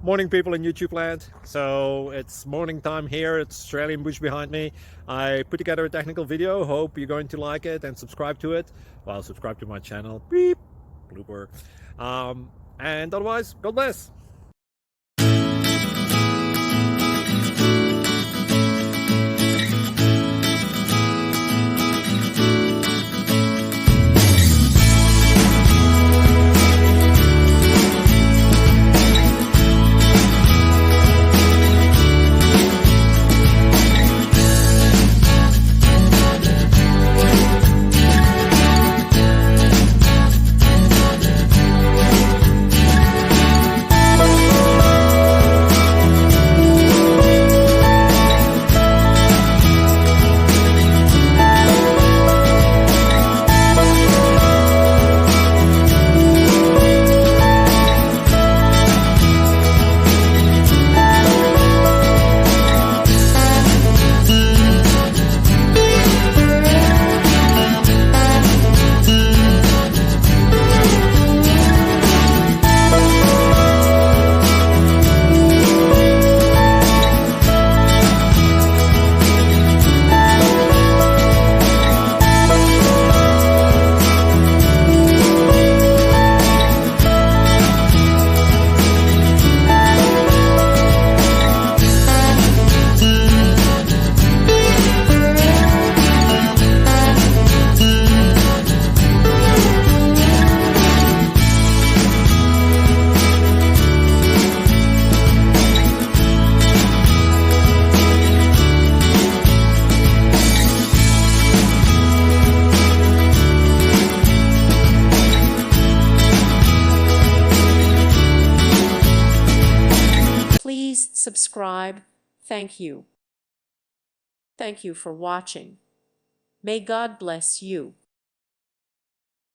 Morning, people in YouTube land. So it's morning time here. It's Australian bush behind me. I put together a technical video. Hope you're going to like it and subscribe to it. Well, subscribe to my channel. Beep. Blooper. And otherwise, God bless. Please subscribe. Thank you. Thank you for watching. May God bless you.